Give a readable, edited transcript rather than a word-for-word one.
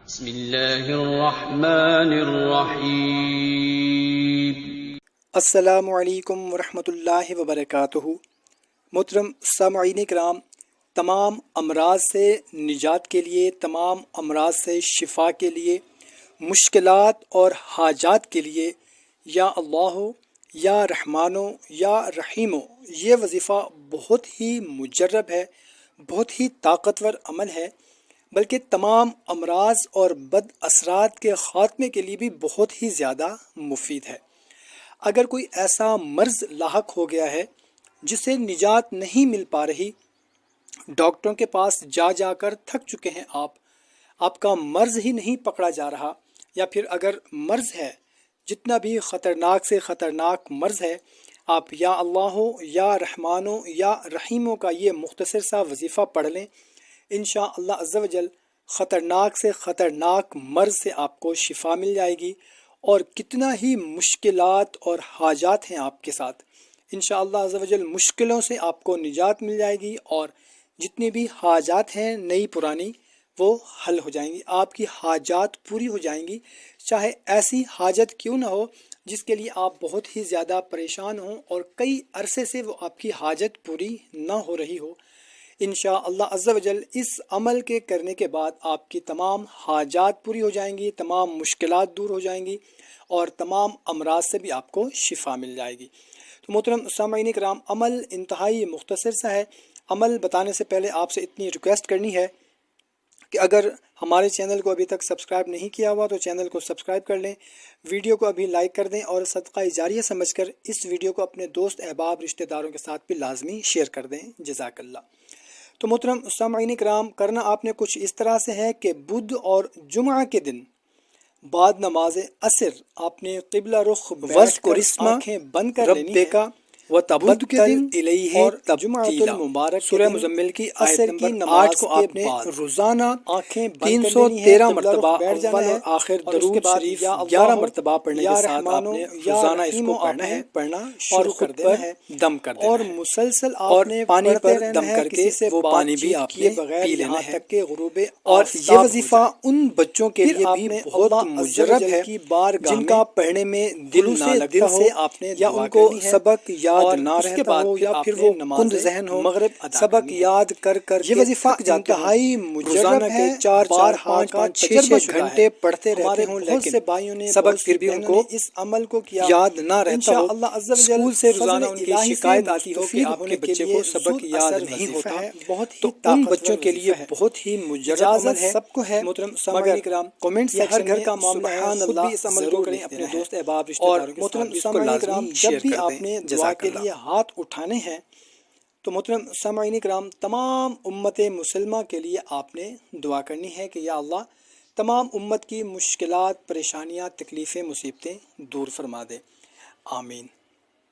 بسم اللہ الرحمن الرحیم۔ السلام علیکم ورحمۃ اللہ وبرکاتہ۔ محترم سامعین کرام، تمام امراض سے نجات کے لیے، تمام امراض سے شفا کے لیے، مشکلات اور حاجات کے لیے یا اللہ یا رحمانو یا رحیمو، یہ وظیفہ بہت ہی مجرب ہے، بہت ہی طاقتور عمل ہے، بلکہ تمام امراض اور بد اثرات کے خاتمے کے لیے بھی بہت ہی زیادہ مفید ہے۔ اگر کوئی ایسا مرض لاحق ہو گیا ہے جس سے نجات نہیں مل پا رہی، ڈاکٹروں کے پاس جا جا کر تھک چکے ہیں آپ کا مرض ہی نہیں پکڑا جا رہا، یا پھر اگر مرض ہے، جتنا بھی خطرناک سے خطرناک مرض ہے، آپ یا اللہ یا رحمانو یا رحیمو کا یہ مختصر سا وظیفہ پڑھ لیں، انشاءاللہ عز و جل خطرناک سے خطرناک مرض سے آپ کو شفا مل جائے گی، اور کتنا ہی مشکلات اور حاجات ہیں آپ کے ساتھ، انشاءاللہ عز و جل مشکلوں سے آپ کو نجات مل جائے گی، اور جتنی بھی حاجات ہیں نئی پرانی وہ حل ہو جائیں گی، آپ کی حاجات پوری ہو جائیں گی، چاہے ایسی حاجت کیوں نہ ہو جس کے لیے آپ بہت ہی زیادہ پریشان ہوں اور کئی عرصے سے وہ آپ کی حاجت پوری نہ ہو رہی ہو۔ انشاءاللہ عز و جل اس عمل کے کرنے کے بعد آپ کی تمام حاجات پوری ہو جائیں گی، تمام مشکلات دور ہو جائیں گی، اور تمام امراض سے بھی آپ کو شفا مل جائے گی۔ تو محترم سامعین کرام، عمل انتہائی مختصر سا ہے۔ عمل بتانے سے پہلے آپ سے اتنی ریکویسٹ کرنی ہے کہ اگر ہمارے چینل کو ابھی تک سبسکرائب نہیں کیا ہوا تو چینل کو سبسکرائب کر لیں، ویڈیو کو ابھی لائک کر دیں، اور صدقہ جاریہ سمجھ کر اس ویڈیو کو اپنے دوست احباب رشتہ داروں کے ساتھ بھی لازمی شیئر کر دیں، جزاک اللہ۔ تو محترم سامعین کرام، کرنا آپ نے کچھ اس طرح سے ہے کہ بدھ اور جمعہ کے دن بعد نماز عصر آپ نے قبلہ رخ بیٹھ کر آنکھیں بند کر لینی ہے، بدھ کے دن اور جمعہ المبارک سورہ مزمل کی آیت نمبر 8 کو آپ نے روزانہ آنکھیں بند کر لینی ہے، 313 مرتبہ اول اور آخر درود شریف 11 مرتبہ پڑھنے کے ساتھ آپ نے روزانہ اس کو پڑھنا شروع کر دینا ہے، دم کر دینا ہے، اور مسلسل آپ نے پانی پر دم کر کے وہ پانی بھی آپ نے پی لینا ہے، اور یہ وظیفہ ان بچوں کے لیے بھی بہت مجرب ہے جن کا پڑھنے میں دل نہ لگتا ہو، یا ان کو سبق یاد نہ رہتا ہو، یا پھر وہ کند ذہن ہو، سبق یاد کر کر یہ وظیفہ انتہائی مجرب ہے، 4-5 گھنٹے پڑھتے رہتے ہوں، لیکن سبق پھر بھی ان کو اس عمل کو یاد نہ رہتا ہو، اسکول سے روزانہ ان کی شکایت آتی ہو کہ آپ کے بچے کو سبق یاد نہیں ہوتا، تو ان بچوں کے لیے بہت ہی مجرب عمل ہے، سب کو ہے، مگر کمنٹ سیکشن ہر گھر کا معاملہ ہے، خود بھی اس عمل کو کریں، اپنے دوست احباب رشتہ داروں کے ساتھ بھی اس کو لازمی شیئر کر دیں، دعا کے لیے ہاتھ اٹھانے ہیں۔ تو محترم سامعین کرام، تمام امت مسلمہ کے لیے آپ نے دعا کرنی ہے کہ یا اللہ تمام امت کی مشکلات، پریشانیاں، تکلیفیں، مصیبتیں دور فرما دے، آمین۔